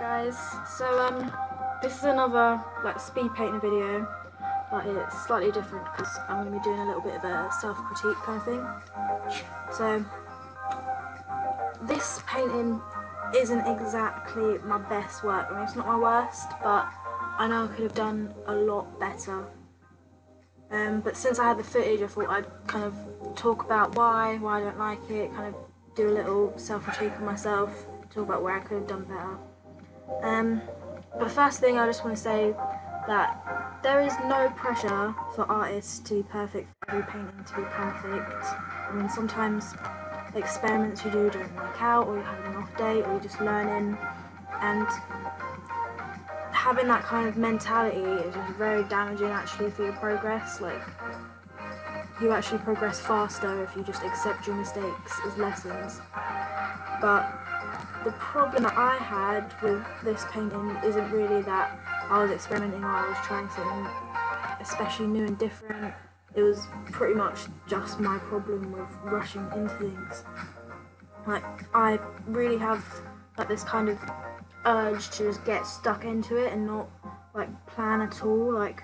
guys, so this is another like speed painting video, but it's slightly different because I'm going to be doing a little bit of a self-critique kind of thing. So this painting isn't exactly my best work. I mean, it's not my worst, but I know I could have done a lot better. But since I had the footage, I thought I'd kind of talk about why I don't like it, kind of do a little self-critique of myself, talk about where I could have done better. But first thing, I just want to say that there is no pressure for artists to be perfect, for every painting to be perfect. I mean, sometimes the experiments you do don't work out, or you're having an off day, or you're just learning, and having that kind of mentality is just very damaging actually for your progress. Like, you actually progress faster if you just accept your mistakes as lessons. But the problem that I had with this painting isn't really that I was experimenting or I was trying something especially new and different. It was pretty much just my problem with rushing into things. Like, I really have like this kind of urge to just get stuck into it and not like plan at all. Like,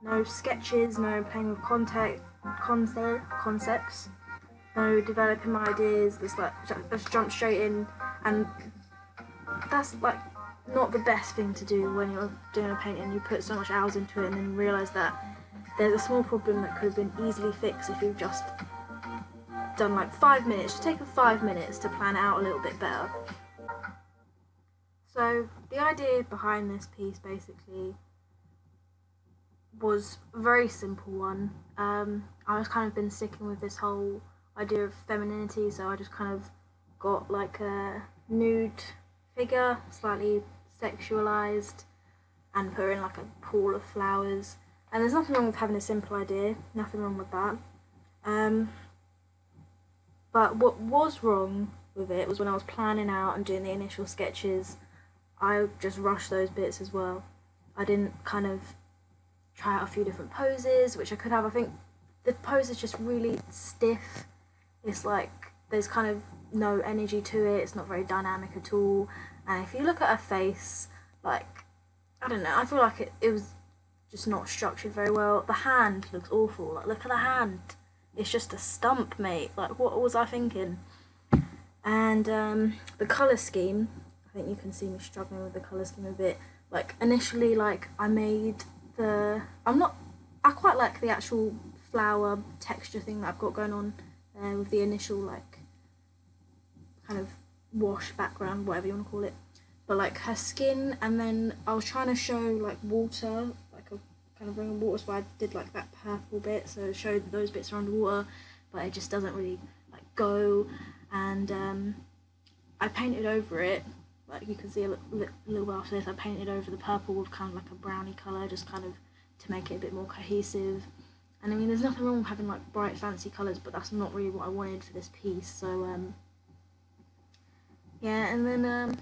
no sketches, no playing with concepts, no developing my ideas. Just jump straight in, and that's like not the best thing to do when you're doing a painting. You put so much hours into it and then realise that there's a small problem that could have been easily fixed if you've just done like 5 minutes. Just take 5 minutes to plan it out a little bit better. So the idea behind this piece basically was a very simple one. I've kind of been sticking with this whole idea of femininity, so I just kind of got like a nude figure, slightly sexualized, and put her in like a pool of flowers. And there's nothing wrong with having a simple idea, nothing wrong with that. But what was wrong with it was when I was planning out and doing the initial sketches, I just rushed those bits as well. I didn't kind of try out a few different poses, which I could have. I think the pose is just really stiff. It's like there's kind of no energy to it. It's not very dynamic at all. And if you look at her face, like, I don't know, I feel like it was just not structured very well. The hand looks awful. Like, look at the hand. It's just a stump, mate. Like, what was I thinking? And the colour scheme, I think you can see me struggling with the colour scheme a bit. Like, initially, like, I made I quite like the actual flower texture thing that I've got going on with the initial, like, kind of wash background, whatever you want to call it. But, like, her skin, and then I was trying to show, like, water, like a kind of ring of water, so I did, like, that purple bit, so it showed that those bits are underwater, but it just doesn't really, like, go. And I painted over it. Like, you can see a little bit after this, I painted over the purple with kind of like a brownie colour, just kind of to make it a bit more cohesive. And I mean, there's nothing wrong with having like bright fancy colours, but that's not really what I wanted for this piece. So yeah, and then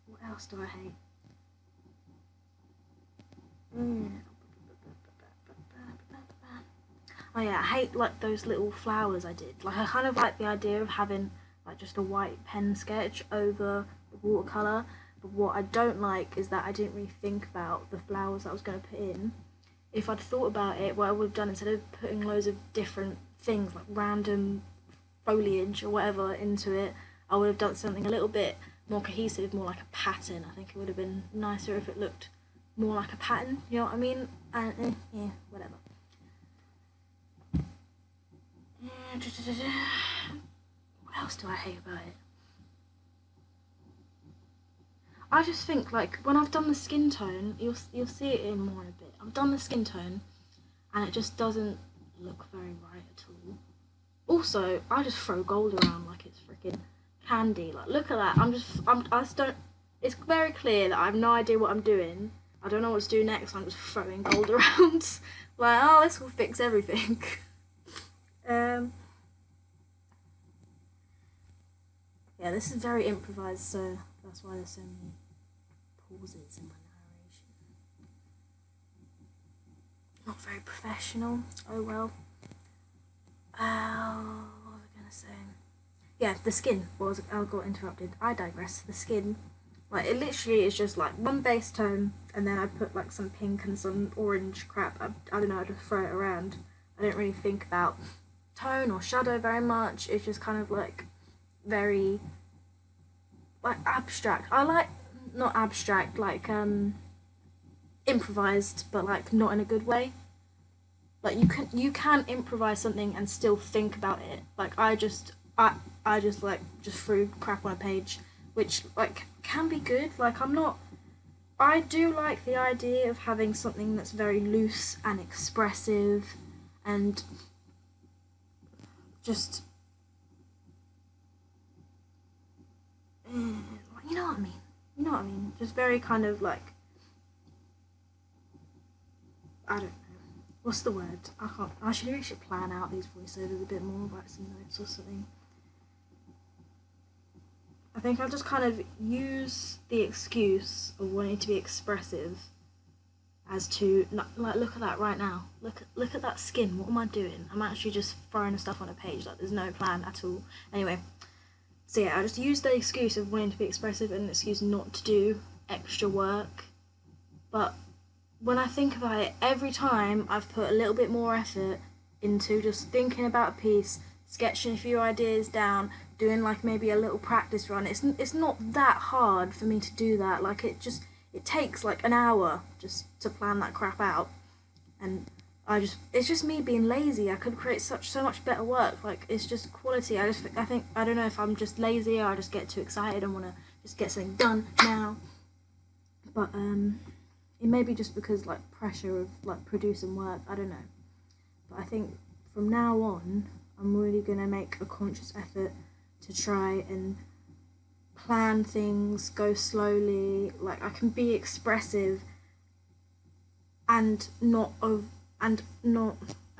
what else do I hate? Oh yeah, I hate like those little flowers I did. Like, I kind of like the idea of having like just a white pen sketch over the watercolour, but what I don't like is that I didn't really think about the flowers that I was going to put in. If I'd thought about it, what I would have done, instead of putting loads of different things like random foliage or whatever into it, I would have done something a little bit more cohesive, more like a pattern. I think it would have been nicer if it looked more like a pattern, you know what I mean? And yeah, whatever. What else do I hate about it? I just think, like, when I've done the skin tone, you'll see it in more in a bit. I've done the skin tone, and it just doesn't look very right at all. Also, I just throw gold around like it's freaking candy. Like, look at that. I just don't. It's very clear that I have no idea what I'm doing. I don't know what to do next. I'm just throwing gold around. Like, oh, this will fix everything. Yeah, this is very improvised, so that's why there's so many pauses in my narration. Not very professional. Oh well. What was I gonna say? Yeah, the skin. I got interrupted. I digress. The skin. Like, it literally is just like one base tone, and then I put like some pink and some orange crap. I don't know, I just throw it around. I don't really think about tone or shadow very much. It's just kind of like very like abstract. I like, not abstract, like improvised, but like not in a good way. Like, you can improvise something and still think about it. Like, I just like just threw crap on a page, which like can be good. Like, I do like the idea of having something that's very loose and expressive and just you know what I mean. You know what I mean? Just very kind of like, I don't know. What's the word? I can't. We should plan out these voiceovers a bit more, write some notes or something. I think I'll just kind of use the excuse of wanting to be expressive as to, like, look at that right now. Look at that skin. What am I doing? I'm actually just throwing stuff on a page. Like, there's no plan at all. Anyway, so yeah, I just use the excuse of wanting to be expressive and an excuse not to do extra work. But when I think about it, every time I've put a little bit more effort into just thinking about a piece, sketching a few ideas down, doing like maybe a little practice run. It's not that hard for me to do that. Like, it takes like an hour just to plan that crap out, and it's just me being lazy. I could create so much better work. Like, it's just quality. I think I don't know if I'm just lazy or I just get too excited and want to just get something done now. But it may be just because like pressure of like producing work. I don't know. But I think from now on, I'm really gonna make a conscious effort to try and plan things, go slowly. Like, I can be expressive and I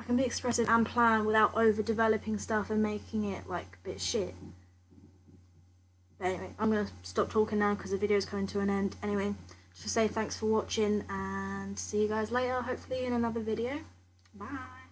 can be expressive and plan without over developing stuff and making it like a bit shit. But anyway, I'm gonna stop talking now because the video's coming to an end. Anyway, just to say thanks for watching and see you guys later, hopefully in another video. Bye.